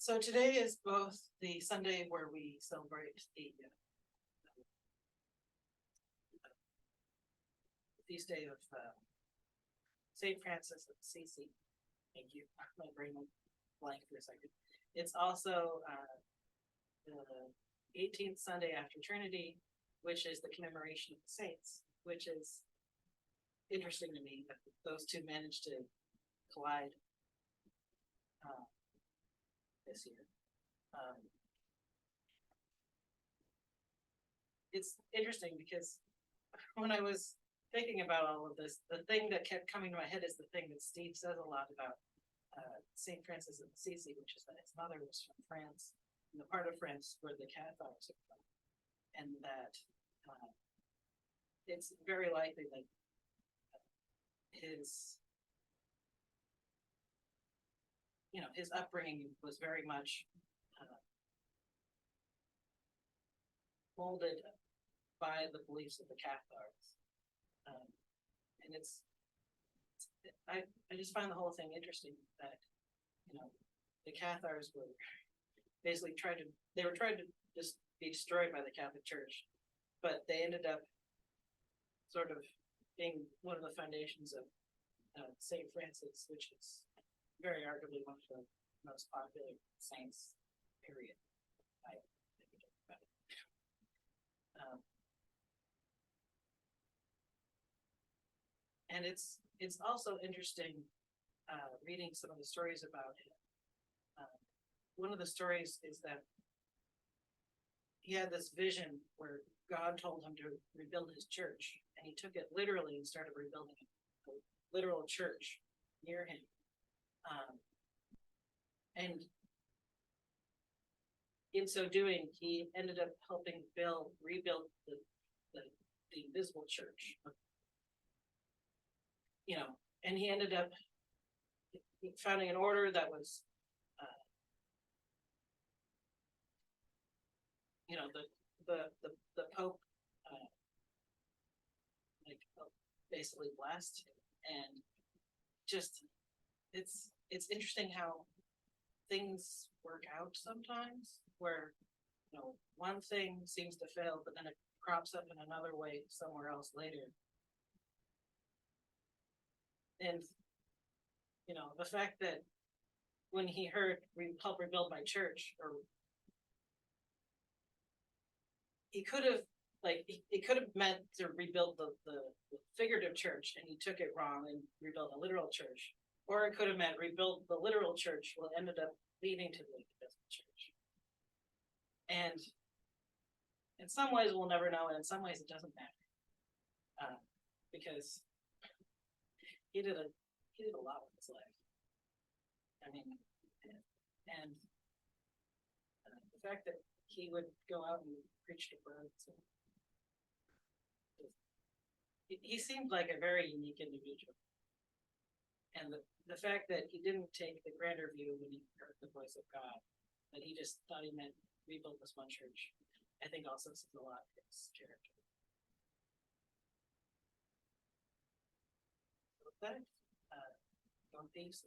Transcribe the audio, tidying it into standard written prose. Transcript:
So today is both the Sunday where we celebrate the feast day of St. Francis of Assisi. Thank you. My brain went blank for a second. It's also the 18th Sunday after Trinity, which is the commemoration of the saints, which is interesting to me that those two managed to collide this year. It's interesting because when I was thinking about all of this, the thing that kept coming to my head is the thing that Steve says a lot about St. Francis of Assisi, which is that his mother was from France, in the part of France where the Catholics are from, and that it's very likely that his upbringing was very much molded by the beliefs of the Cathars. And I just find the whole thing interesting that, the Cathars were basically trying to just be destroyed by the Catholic Church, but they ended up sort of being one of the foundations of St. Francis, which is very arguably one of the most popular saints, period. And it's also interesting reading some of the stories about him. One of the stories is that he had this vision where God told him to rebuild his church, and he took it literally and started rebuilding a literal church near him. And in so doing, he ended up helping rebuild the invisible church. And he ended up founding an order that was, the Pope, basically blessed, and just it's interesting how things work out sometimes, where one thing seems to fail, but then it crops up in another way somewhere else later. And the fact that when he heard help rebuild my church, or he could have it could have meant to rebuild the figurative church, and he took it wrong and rebuilt a literal church, or it could have meant rebuild the literal church, well, it ended up leading to the invisible church. And in some ways we'll never know, and in some ways it doesn't matter, because he did a lot with his life. I mean, and the fact that he would go out and preach to birds, he seemed like a very unique individual. And the fact that he didn't take the grander view when he heard the voice of God, that he just thought he meant rebuild this one church, I think also says a lot of his character. With that, don't thieves,